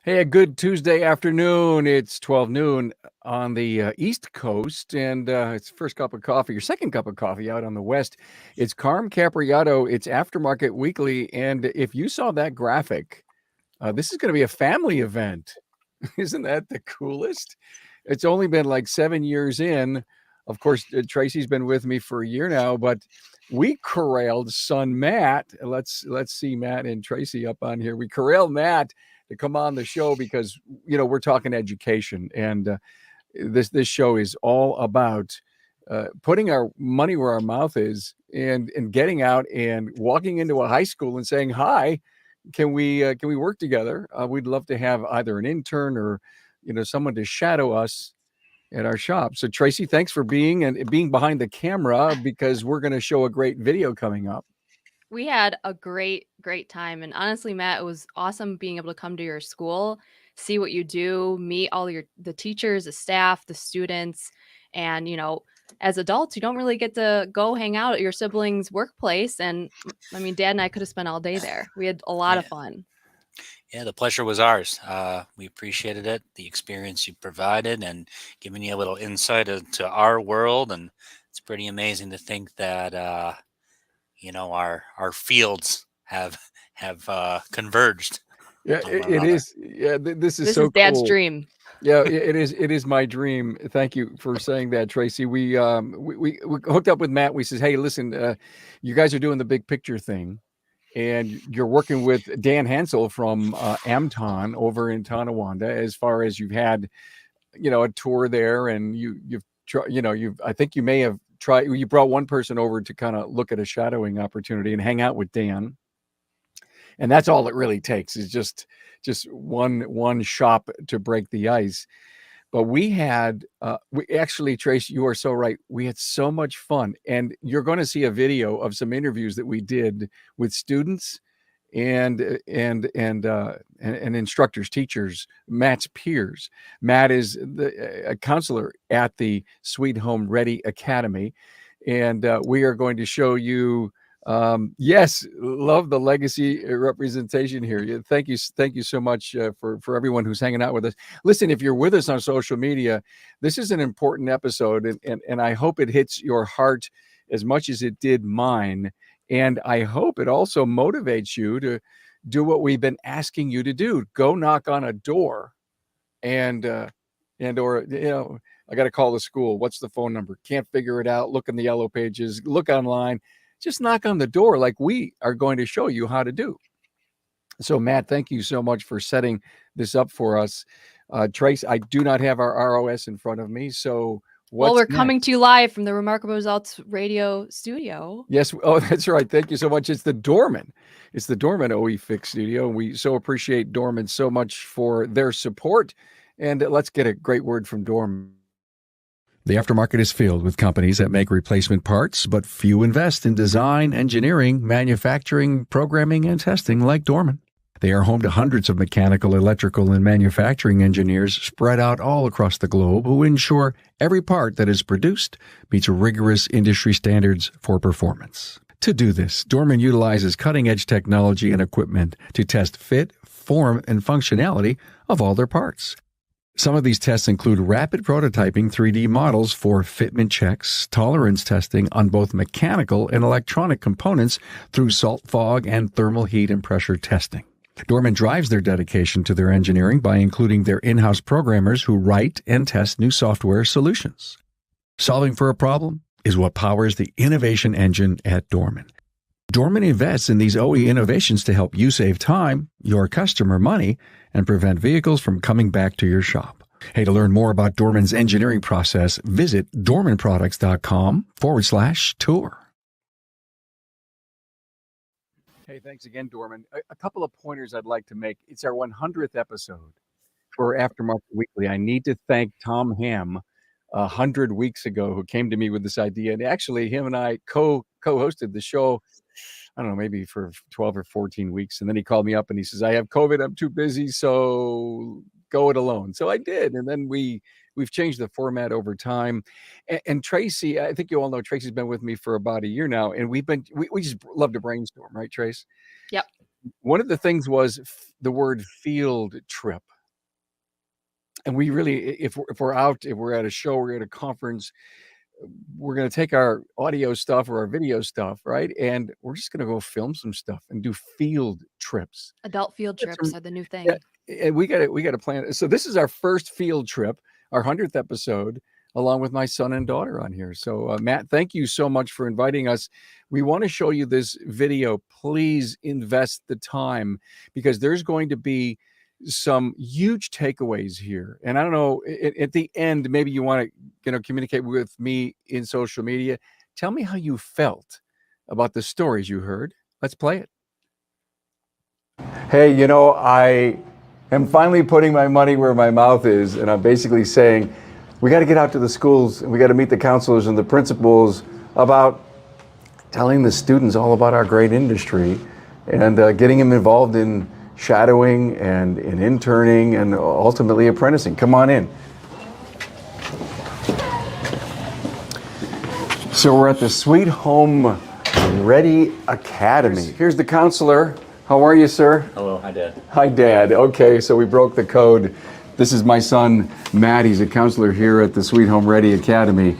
Hey, a good Tuesday afternoon. It's 12 noon on the East Coast, and it's first cup of coffee, your second cup of coffee out on the West. It's Carm Capriato. It's Aftermarket Weekly, and if you saw that graphic, this is going to be a family event. Isn't that the coolest? It's only been like 7 years in. Of course, Tracy's been with me for a year now, but we corralled son Matt. Let's see Matt and Tracy up on here. We corralled Matt to come on the show because we're talking education, and this show is all about putting our money where our mouth is, and getting out and walking into a high school and saying, "Hi, can we work together? We'd love to have either an intern or someone to shadow us at our shop." So Tracy, thanks for being behind the camera, because we're going to show a great video coming up. We had a great time, and honestly, Matt, it was awesome being able to come to your school, see what you do, meet all the teachers, the staff, the students, and as adults, you don't really get to go hang out at your siblings' workplace. And I mean, Dad and I could have spent all day there. We had a lot of Yeah, fun. yeah, the pleasure was ours. We appreciated it, the experience you provided, and giving you a little insight into our world. And it's pretty amazing to think that our fields have Yeah, converged on one it another. is. Yeah, this is This is so Dad's cool. dream. Yeah, it is. It is my dream. Thank you for saying that, Tracy. We hooked up with Matt. We says, "Hey, listen, you guys are doing the big picture thing, and you're working with Dan Hansel from Amton over in Tonawanda. As far as you've had, a tour there, and you've tried. You've. I think you may have tried. You brought one person over to kind of look at a shadowing opportunity and hang out with Dan, and that's all it really takes is just one shop to break the ice. But we actually, Trace, you are so right. We had so much fun, and you're going to see a video of some interviews that we did with students and instructors, teachers, Matt's peers. Matt is a counselor at the Sweet Home Ready Academy, and we are going to show you. Yes, love the legacy representation here. Thank you so much for everyone who's hanging out with us. Listen, if you're with us on social media, this is an important episode, and I hope it hits your heart as much as it did mine. And I hope it also motivates you to do what we've been asking you to do. Go knock on a door, and or I got to call the school. What's the phone number? Can't figure it out. Look in the yellow pages. Look online. Just knock on the door, like we are going to show you how to do. So, Matt, thank you so much for setting this up for us. Trace, I do not have our ROS in front of me, so Well, what's we're next? coming to you live from the Remarkable Results Radio studio. Yes. Oh, that's right. Thank you so much. It's the Dorman. It's the Dorman OE Fix Studio. And we so appreciate Dorman so much for their support. And let's get a great word from Dorman. The aftermarket is filled with companies that make replacement parts, but few invest in design, engineering, manufacturing, programming, and testing like Dorman. They are home to hundreds of mechanical, electrical, and manufacturing engineers spread out all across the globe who ensure every part that is produced meets rigorous industry standards for performance. To do this, Dorman utilizes cutting-edge technology and equipment to test fit, form, and functionality of all their parts. Some of these tests include rapid prototyping 3D models for fitment checks, tolerance testing on both mechanical and electronic components through salt fog and thermal heat and pressure testing. Dorman drives their dedication to their engineering by including their in-house programmers who write and test new software solutions. Solving for a problem is what powers the innovation engine at Dorman. Dorman invests in these OE innovations to help you save time, your customer money, and prevent vehicles from coming back to your shop. Hey, to learn more about Dorman's engineering process, visit dormanproducts.com/tour. Hey, thanks again, Dorman. A couple of pointers I'd like to make. It's our 100th episode for Aftermarket Weekly. I need to thank Tom Ham 100 weeks ago, who came to me with this idea. And actually, him and I co-hosted the show, I don't know, maybe for 12 or 14 weeks. And then he called me up and he says, "I have COVID. I'm too busy, so go it alone." So I did. And then we've changed the format over time. And Tracy, I think you all know Tracy's been with me for about a year now. And we just love to brainstorm, right, Trace? Yep. One of the things was the word field trip. And we really, if we're out, if we're at a show, we're at a conference, we're going to take our audio stuff or our video stuff, right? And we're just going to go film some stuff and do field trips. Adult field That's trips are the new Yeah, thing. and we got to plan. So this is our first field trip, our 100th episode, along with my son and daughter on here. So Matt, thank you so much for inviting us. We want to show you this video. Please invest the time, because there's going to be some huge takeaways here. And I don't know, at the end, maybe you want to, communicate with me in social media. Tell me how you felt about the stories you heard. Let's play it. Hey, I am finally putting my money where my mouth is, and I'm basically saying we got to get out to the schools and we got to meet the counselors and the principals about telling the students all about our great industry and getting them involved in shadowing and in interning and ultimately apprenticing. Come on in. So we're at the Sweet Home Ready Academy. Here's the counselor. How are you, sir? Hello, hi Dad. Hi, Dad. Okay, so we broke the code. This is my son, Matt. He's a counselor here at the Sweet Home Ready Academy.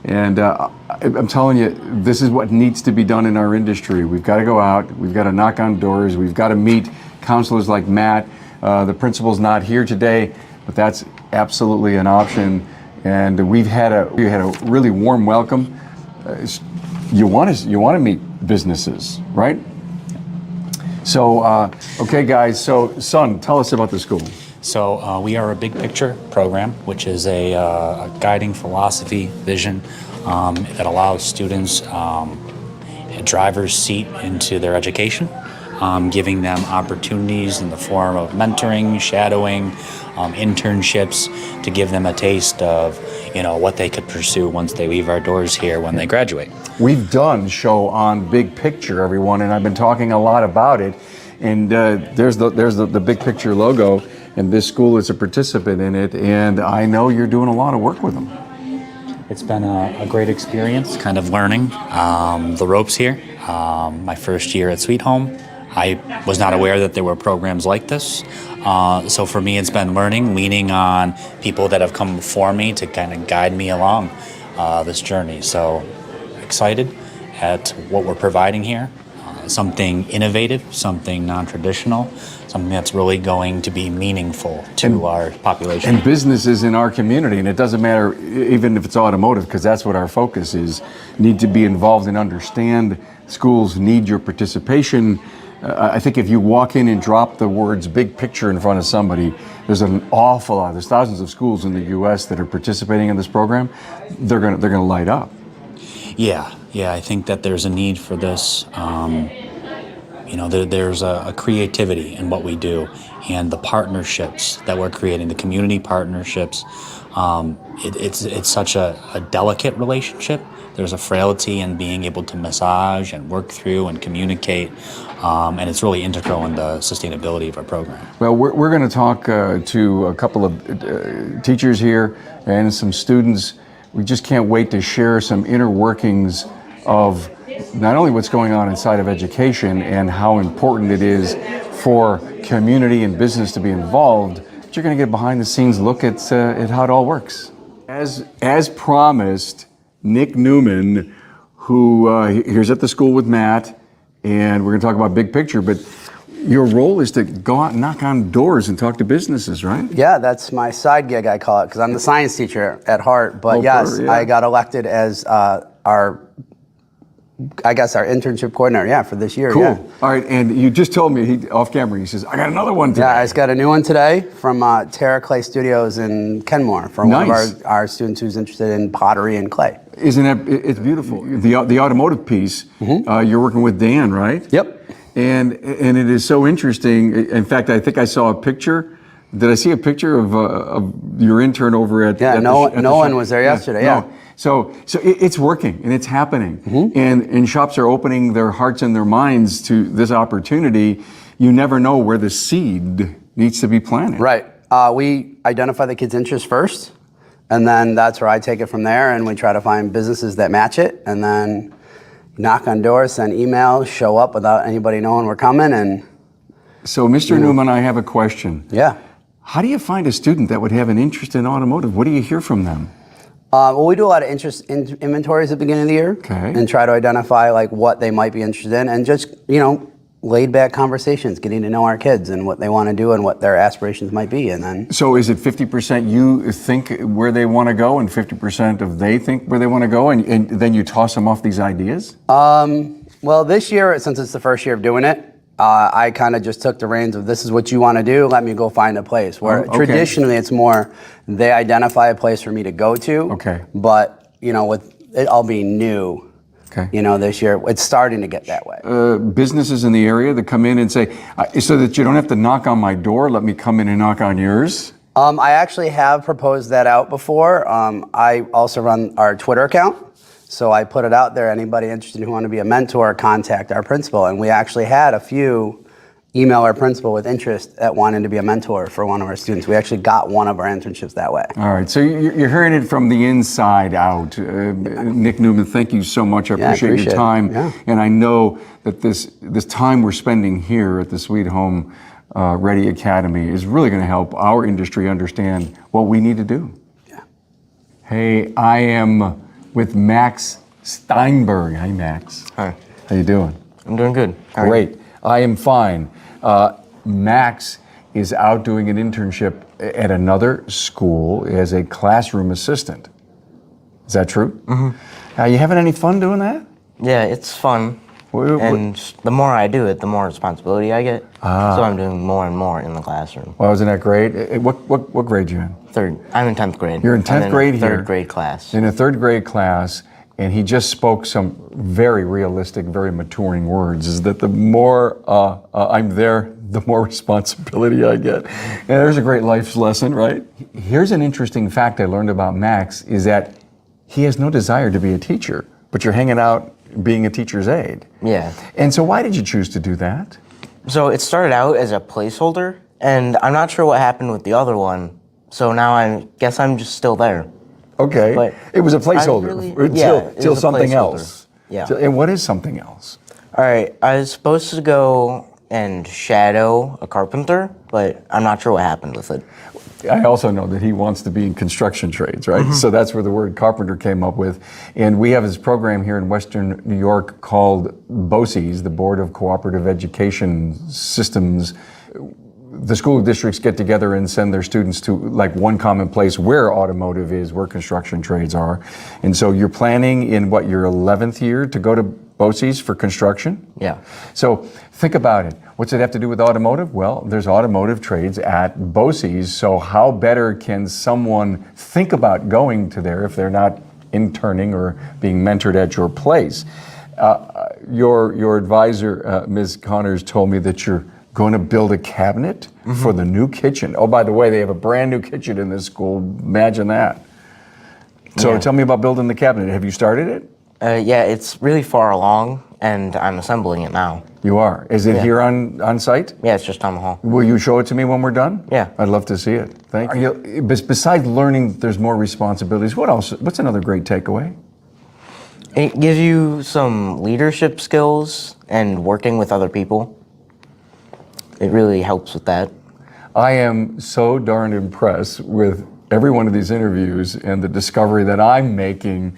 And I'm telling you, this is what needs to be done in our industry. We've got to go out. We've got to knock on doors. We've got to meet counselors like Matt. The principal's not here today, but that's absolutely an option. And we had a really warm welcome. You want to meet businesses, right? So, okay, guys. So, son, tell us about the school. So we are a big picture program, which is a guiding philosophy, vision that allows students a driver's seat into their education, giving them opportunities in the form of mentoring, shadowing, internships to give them a taste of what they could pursue once they leave our doors here when they graduate. We've done show on big picture, everyone, and I've been talking a lot about it. And there's the big picture logo, and this school is a participant in it. And I know you're doing a lot of work with them. It's been a great experience, kind of learning the ropes here. My first year at Sweet Home, I was not aware that there were programs like this. So for me, it's been learning, leaning on people that have come before me to kind of guide me along this journey. So excited at what we're providing here. Something innovative, something non-traditional, something that's really going to be meaningful to our population. And businesses in our community, and it doesn't matter even if it's automotive, because that's what our focus is, need to be involved and understand. Schools need your participation. I think if you walk in and drop the words big picture in front of somebody, there's an awful lot. There's thousands of schools in the U.S. that are participating in this program. They're gonna light up. Yeah, I think that there's a need for this. There's a creativity in what we do, and the partnerships that we're creating, the community partnerships. It's such a delicate relationship. There's a frailty in being able to massage and work through and communicate, and it's really integral in the sustainability of our program. Well, we're going to talk to a couple of teachers here and some students. We just can't wait to share some inner workings of not only what's going on inside of education and how important it is for community and business to be involved, but you're going to get behind the scenes look at how it all works. As promised, Nick Newman, who here's at the school with Matt, and we're going to talk about big picture, but your role is to go out and knock on doors and talk to businesses, right? Yeah, that's my side gig, I call it, because I'm the science teacher at heart. But I got elected as our internship coordinator, for this year. Cool. Yeah. All right, and you just told me off camera, he says, I got another one today. Yeah, I just got a new one today from Terra Clay Studios in Kenmore for one of our students who's interested in pottery and clay. Isn't it's beautiful? The automotive piece, you're working with Dan, right? Yep. And it is so interesting. In fact, I think I saw a picture. Did I see a picture of your intern over at? Yeah, Nolan was there yesterday. Yeah. No. So it's working and it's happening, and shops are opening their hearts and their minds to this opportunity. You never know where the seed needs to be planted. Right. We identify the kids' interest first, and then that's where I take it from there, and we try to find businesses that match it, and then knock on doors, send emails, show up without anybody knowing we're coming. And so, Mr. Newman, I have a question. Yeah. How do you find a student that would have an interest in automotive? What do you hear from them? Well, we do a lot of interest in inventories at the beginning of the year, Okay. and try to identify like what they might be interested in, and just laid back conversations, getting to know our kids and what they want to do and what their aspirations might be, and then. So is it 50% you think where they want to go and 50% of they think where they want to go, and then you toss them off these ideas? Well, this year, since it's the first year of doing it, I kind of just took the reins of this is what you want to do, let me go find a place. Where okay. traditionally it's more they identify a place for me to go to. Okay. But, with it all being new, Okay. this year, it's starting to get that way. Businesses in the area that come in and say, so that you don't have to knock on my door, let me come in and knock on yours? I actually have proposed that out before. I also run our Twitter account. So I put it out there, anybody interested who want to be a mentor, contact our principal. And we actually had a few email our principal with interest at wanting to be a mentor for one of our students. We actually got one of our internships that way. All right, so you're hearing it from the inside out. Nick Newman, thank you so much. I appreciate your time. Yeah. And I know that this time we're spending here at the Sweet Home Ready Academy is really going to help our industry understand what we need to do. Yeah. Hey, I am with Max Steinberg. Hi, Max. Hi. How you doing? I'm doing good. How are you? Great. I am fine. Max is out doing an internship at another school as a classroom assistant. Is that true? Mm-hmm. Are you having any fun doing that? Yeah, it's fun. And the more I do it, the more responsibility I get. So I'm doing more and more in the classroom. Well, isn't that great? What grade you in? Third. I'm in 10th grade. You're in 10th grade here. Third grade class. In a third grade class, and he just spoke some very realistic, very maturing words, is that the more I'm there, the more responsibility I get. And there's a great life lesson, right? Here's an interesting fact I learned about Max, is that he has no desire to be a teacher, but you're hanging out being a teacher's aide. Yeah. And so why did you choose to do that? So it started out as a placeholder, and I'm not sure what happened with the other one. So now I guess I'm just still there. Okay, But it was a placeholder until something else. Yeah. And what is something else? All right, I was supposed to go and shadow a carpenter, but I'm not sure what happened with it. I also know that he wants to be in construction trades, right? Mm-hmm. So that's where the word carpenter came up with. And we have this program here in Western New York called BOCES, the Board of Cooperative Education Systems. The school districts get together and send their students to like one common place where automotive is, where construction trades are. And so you're planning in what, your 11th year to go to BOCES for construction? Yeah. So think about it. What's it have to do with automotive? Well, there's automotive trades at BOCES, so how better can someone think about going to there if they're not interning or being mentored at your place? Your advisor, Ms. Connors, told me that you're going to build a cabinet for the new kitchen. Oh, by the way, they have a brand new kitchen in this school. Imagine that. So tell me about building the cabinet. Have you started it? Yeah, it's really far along, and I'm assembling it now. You are. Is it here on site? Yeah, it's just down the hall. Will you show it to me when we're done? Yeah. I'd love to see it. Thank you. Besides learning there's more responsibilities, what else? What's another great takeaway? It gives you some leadership skills and working with other people. It really helps with that. I am so darn impressed with every one of these interviews and the discovery that I'm making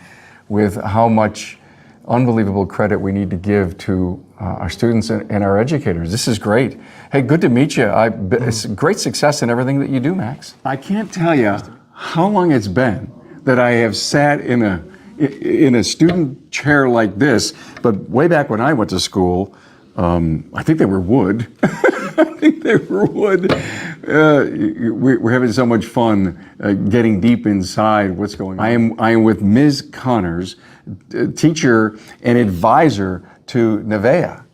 with how much unbelievable credit we need to give to our students and our educators. This is great. Hey, good to meet you. It's great success in everything that you do, Max. I can't tell you how long it's been that I have sat in a student chair like this, but way back when I went to school, I think they were wood. I think they were wood. We're having so much fun getting deep inside what's going on. I am with Ms. Connors, teacher and advisor to Nevaeh.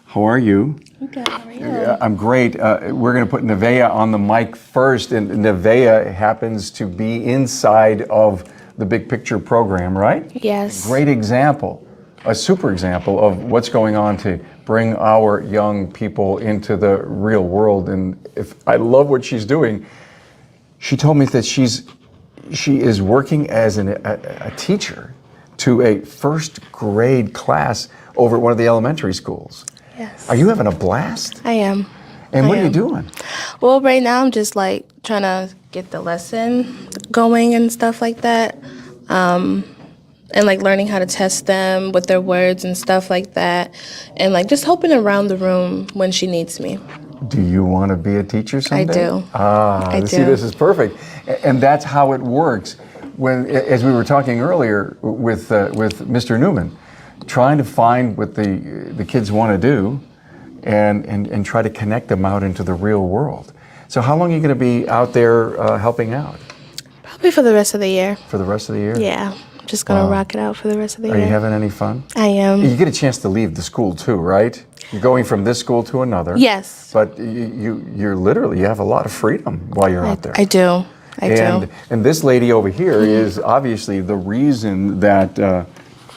How are you? I'm good. How are you? I'm great. We're going to put Nevaeh on the mic first, and Nevaeh happens to be inside of the Big Picture program, right? Yes. Great example, a super example of what's going on to bring our young people into the real world. And if I love what she's doing, she told me that she is working as a teacher to a first grade class over at one of the elementary schools. Yes. Are you having a blast? I am. And what I are you am. doing? Well, right now I'm just like trying to get the lesson going and stuff like that. And like learning how to test them with their words and stuff like that. And like just helping around the room when she needs me. Do you want to be a teacher someday? do. I do. see, this is perfect. And that's how it works. When, as we were talking earlier with Mr. Newman, trying to find what the kids want to do and try to connect them out into the real world. So how long are you going to be out there helping out? Probably for the rest of the year. For the rest of the year? Yeah. Just gonna rock it out for the rest of the year. Are you having any fun? I am. You get a chance to leave the school too, right? You're going from this school to another. Yes. But you're literally, you have a lot of freedom while you're out there. I do. I do. And this lady over here is obviously the reason that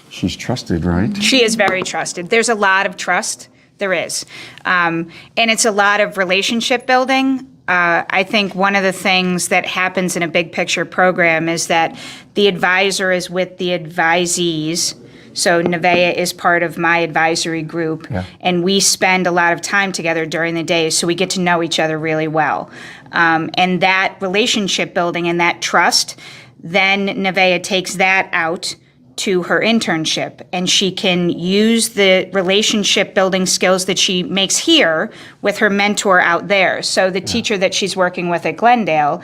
she's trusted, right? She is very trusted. There's a lot of trust. There is. And it's a lot of relationship building. I think one of the things that happens in a big picture program is that the advisor is with the advisees. So Nevaeh is part of my advisory group, and we spend a lot of time together during the day, so we get to know each other really well. And that relationship building and that trust, then Nevaeh takes that out to her internship, and she can use the relationship building skills that she makes here with her mentor out there. So the teacher that she's working with at Glendale,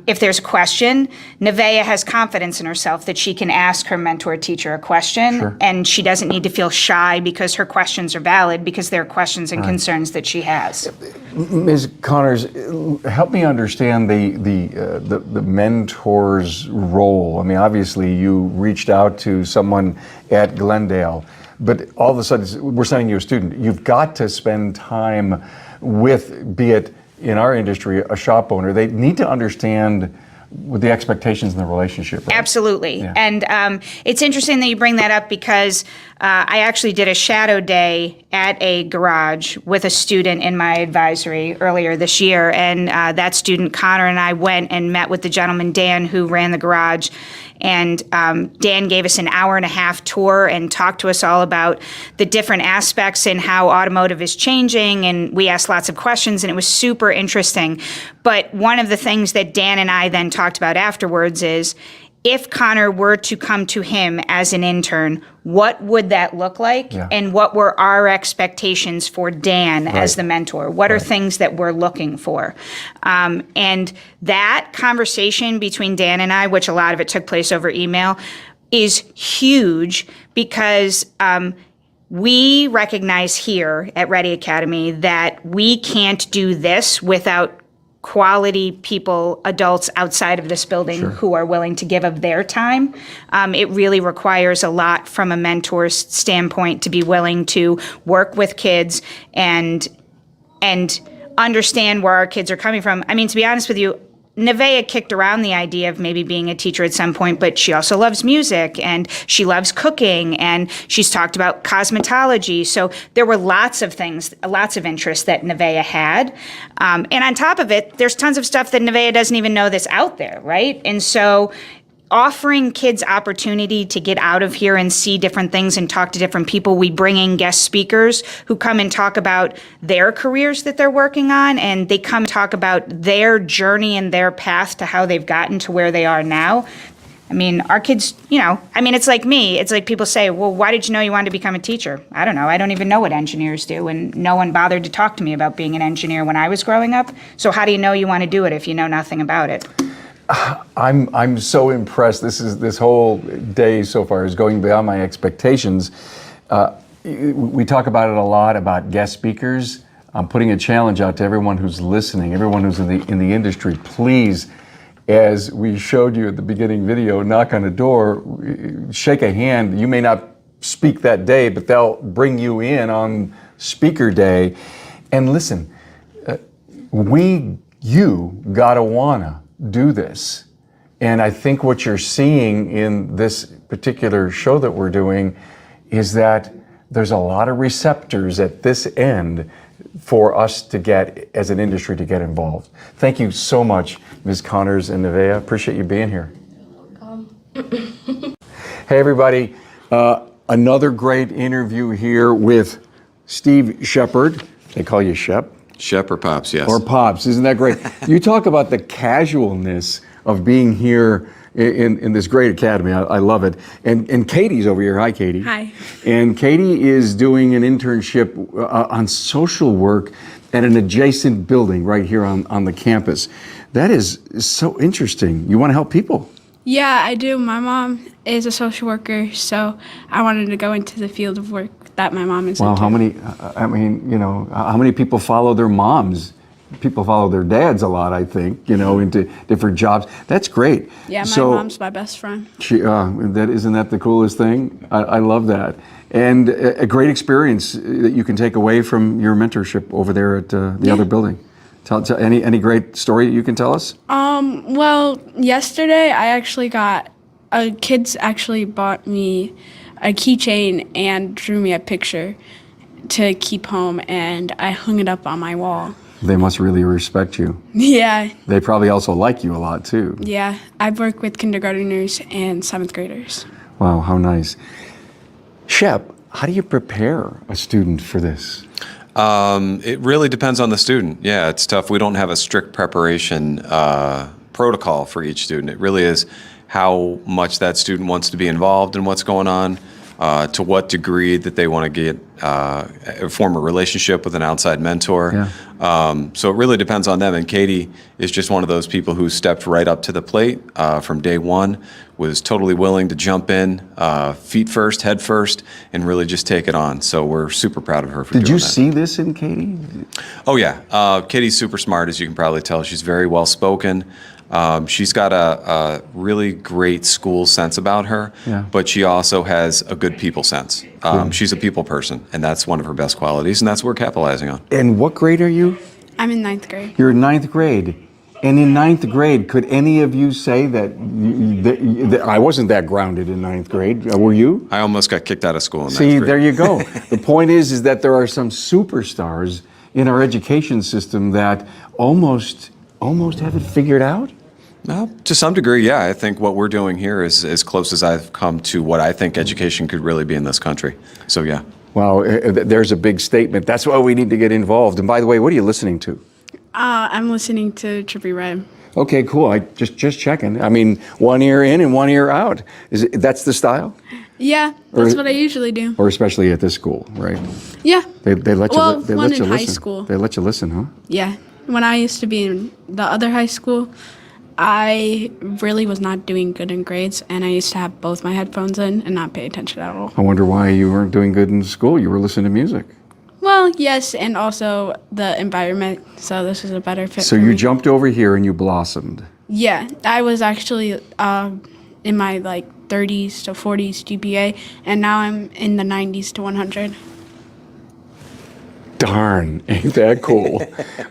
if there's a question, Nevaeh has confidence in herself that she can ask her mentor teacher a question, and she doesn't need to feel shy because her questions are valid, because they're questions and concerns that she has. Ms. Connors, help me understand the mentor's role. I mean, obviously you reached out to someone at Glendale, but all of a sudden we're sending you a student. You've got to spend time with, be it in our industry, a shop owner. They need to understand with the expectations in the relationship, right? Absolutely. And it's interesting that you bring that up, because I actually did a shadow day at a garage with a student in my advisory earlier this year. And that student, Connor, and I went and met with the gentleman, Dan, who ran the garage. And Dan gave us an hour and a half tour and talked to us all about the different aspects and how automotive is changing. And we asked lots of questions, and it was super interesting. But one of the things that Dan and I then talked about afterwards is, if Connor were to come to him as an intern, what would that look like? And what were our expectations for Dan as the mentor? What are things that we're looking for? And that conversation between Dan and I, which a lot of it took place over email, is huge, because we recognize here at Ready Academy that we can't do this without quality people, adults outside of this building who are willing to give of their time. It really requires a lot from a mentor's standpoint to be willing to work with kids and understand where our kids are coming from. I mean, to be honest with you, Nevaeh kicked around the idea of maybe being a teacher at some point, but she also loves music and she loves cooking and she's talked about cosmetology. So there were lots of things, lots of interests that Nevaeh had. And on top of it, there's tons of stuff that Nevaeh doesn't even know that's out there, right? And so offering kids opportunity to get out of here and see different things and talk to different people. We bring in guest speakers who come and talk about their careers that they're working on, and they come and talk about their journey and their path to how they've gotten to where they are now. I mean, our kids, it's like me. It's like people say, well, why did you know you wanted to become a teacher? I don't know. I don't even know what engineers do, and no one bothered to talk to me about being an engineer when I was growing up. So how do you know you want to do it if you know nothing about it? I'm so impressed. This whole day so far is going beyond my expectations. We talk about it a lot about guest speakers. I'm putting a challenge out to everyone who's listening, everyone who's in the industry. Please, as we showed you at the beginning video, knock on a door, shake a hand. You may not speak that day, but they'll bring you in on speaker day. And listen, you gotta wanna do this. And I think what you're seeing in this particular show that we're doing is that there's a lot of receptors at this end for us to get, as an industry, to get involved. Thank you so much, Ms. Connors and Nevaeh. Appreciate you being here. Hey everybody, another great interview here with Steve Shepard. They call you Shep. Shep or Pops, yes. Or Pops. Isn't that great? You talk about the casualness of being here in this great academy. I love it. And Katie's over here. Hi, Katie. Hi. And Katie is doing an internship on social work at an adjacent building right here on the campus. That is so interesting. You want to help people? Yeah, I do. My mom is a social worker, so I wanted to go into the field of work that my mom is Well, into. how many, I mean, you know, how many people follow their moms? People follow their dads a lot, I think, you know, into different jobs. That's great. Yeah, my So, mom's my best friend. isn't that the coolest thing? I love that. And a great experience that you can take away from your mentorship over there at the other building. Tell any great story you can tell us? Well, yesterday I actually got, kids actually bought me a keychain and drew me a picture to keep home, and I hung it up on my wall. They must really respect you. Yeah, They probably also like you a lot too. yeah. I work with kindergartners and 7th graders. Wow, how nice. Shep, how do you prepare a student for this? It really depends on the student. Yeah, it's tough. We don't have a strict preparation protocol for each student. It really is how much that student wants to be involved in what's going on, to what degree that they want to get form a relationship with an outside mentor. Yeah. So it really depends on them. And Katie is just one of those people who stepped right up to the plate from day one, was totally willing to jump in, feet first, head first, and really just take it on. So we're super proud of her for doing that. Did you see this in Katie? Oh, yeah. Katie's super smart, as you can probably tell. She's very well spoken. She's got a really great school sense about her, Yeah. but she also has a good people sense. She's a people person, and that's one of her best qualities, and that's what we're capitalizing on. And what grade are you? I'm in 9th grade. You're in 9th grade. And in 9th grade, could any of you say that, that I wasn't that grounded in 9th grade? Were you? I almost got kicked out of school in See, ninth grade. there you go. The point is that there are some superstars in our education system that almost have it figured out. Well, to some degree, yeah. I think what we're doing here is as close as I've come to what I think education could really be in this country. So, yeah. Wow, there's a big statement. That's why we need to get involved. And by the way, what are you listening to? I'm listening to Trippy Red. Okay, cool. I just checking. I mean, one ear in and one ear out. That's the style? Yeah, that's what I usually do. Or especially at this school, right? Yeah. They let you. Well, They one let you in high listen. school. They let you listen, huh? Yeah. When I used to be in the other high school, I really was not doing good in grades, and I used to have both my headphones in and not pay attention at all. I wonder why you weren't doing good in school. You were listening to music. Well, yes, and also the environment, so this was a better fit So for you me. jumped over here and you blossomed. Yeah, I was actually in my 30s to 40s GPA, and now I'm in the 90s to 100. Darn, ain't that cool?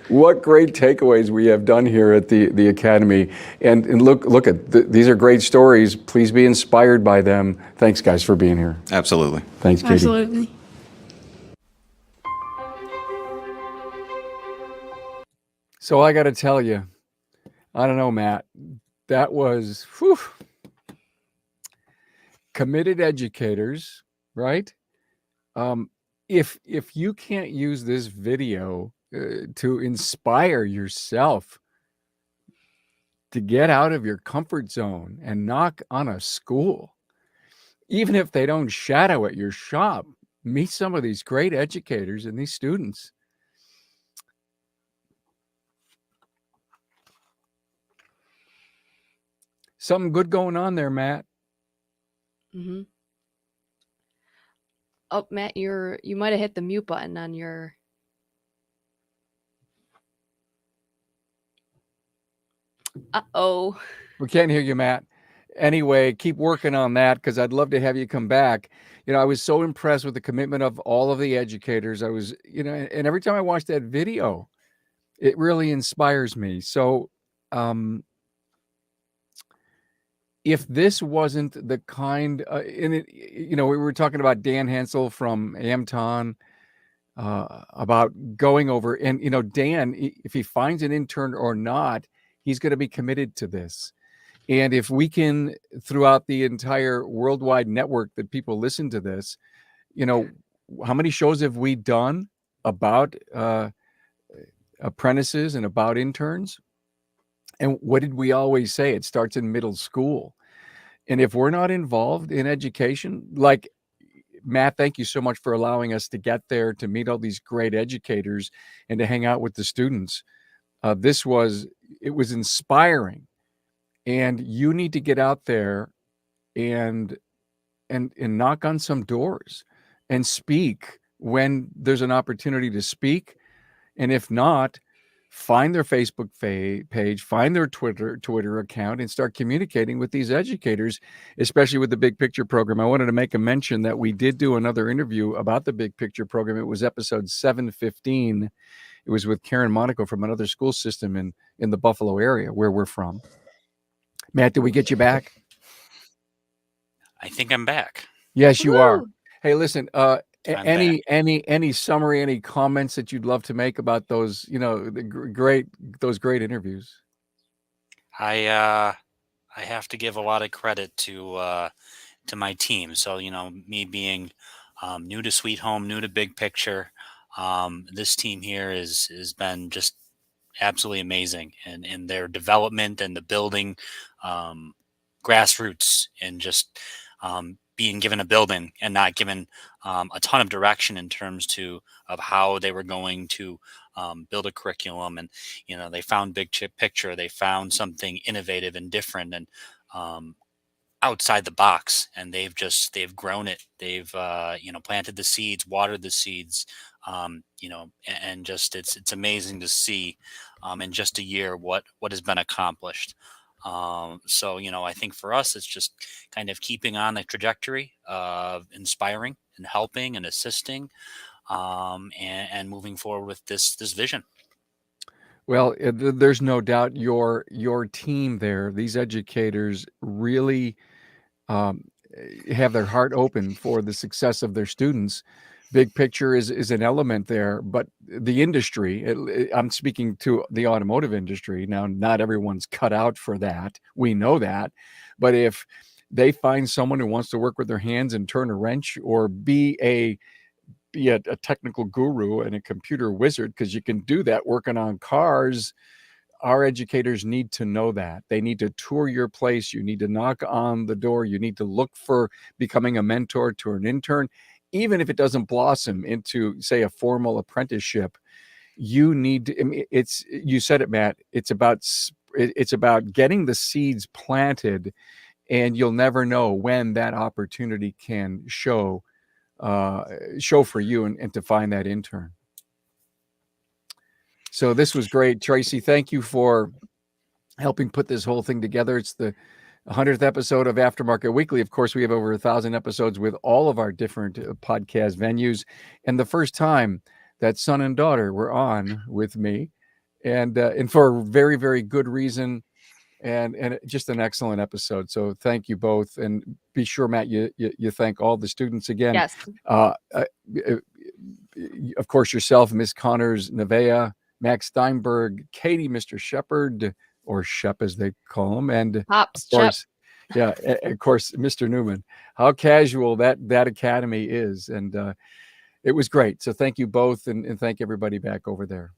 What great takeaways we have done here at the Academy. And look at, these are great stories. Please be inspired by them. Thanks, guys, for being here. Absolutely. Thanks, Katie. Absolutely. So I got to tell you, I don't know, Matt, that was whew, committed educators, right? If you can't use this video to inspire yourself to get out of your comfort zone and knock on a school, even if they don't shadow at your shop, meet some of these great educators and these students. Something good going on there, Matt. Mm-hmm. Oh, Matt, you might have hit the mute button on your. Uh-oh. We can't hear you, Matt. Anyway, keep working on that because I'd love to have you come back. You know, I was so impressed with the commitment of all of the educators. I was, you know, and every time I watch that video, it really inspires me. So, if this wasn't the kind, you know, we were talking about Dan Hensel from Amton about going over, and you know, Dan, if he finds an intern or not, he's going to be committed to this. And if we can, throughout the entire worldwide network that people listen to this, you know, how many shows have we done about apprentices and about interns. And what did we always say? It starts in middle school. And if we're not involved in education, like Matt, thank you so much for allowing us to get there, to meet all these great educators and to hang out with the students. It was inspiring. And you need to get out there and knock on some doors and speak when there's an opportunity to speak. And if not, find their Facebook page, find their Twitter account, and start communicating with these educators, especially with the Big Picture program. I wanted to make a mention that we did do another interview about the Big Picture program. It was episode 715. It was with Karen Monaco from another school system in the Buffalo area where we're from. Matt, did we get you back? I think I'm back. Yes, you are. Woo! Hey, listen, I'm any summary, any comments that you'd love to make about those, those great interviews? I have to give a lot of credit to my team. So me being new to Sweet Home, new to Big Picture, this team here has been just absolutely amazing in their development and the building, grassroots, and just being given a building and not given a ton of direction in terms of how they were going to build a curriculum. And they found Big Picture, they found something innovative and different and outside the box, and they've grown it. They've planted the seeds, watered the seeds, and just it's amazing to see in just a year what has been accomplished. So I think for us it's just kind of keeping on the trajectory of inspiring and helping and assisting, and moving forward with this vision. Well, there's no doubt your team there, these educators really have their heart open for the success of their students. Big Picture is an element there, but the industry, I'm speaking to the automotive industry. Now, not everyone's cut out for that. We know that. But if they find someone who wants to work with their hands and turn a wrench or be a technical guru and a computer wizard, because you can do that working on cars, our educators need to know that. They need to tour your place. You need to knock on the door. You need to look for becoming a mentor to an intern. Even if it doesn't blossom into, say, a formal apprenticeship, you need to, I mean, you said it, Matt, it's about getting the seeds planted, and you'll never know when that opportunity can show for you and to find that intern. So this was great. Tracy, thank you for helping put this whole thing together. It's the 100th episode of Aftermarket Weekly. Of course, we have over 1,000 episodes with all of our different podcast venues. And the first time that son and daughter were on with me, and for a very, very good reason, and just an excellent episode. So thank you both. And be sure, Matt, you thank all the students again. Yes. Of course, yourself, Miss Connors, Nevea, Max Steinberg, Katie, Mr. Shepard, or Shep as they call him, and Pops, of course, of course, Mr. Newman. How casual that academy is, and it was great. So thank you both, and thank everybody back over there.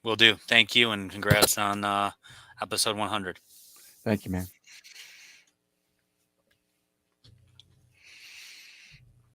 Will do. Thank you, and congrats on episode 100. Thank you, man.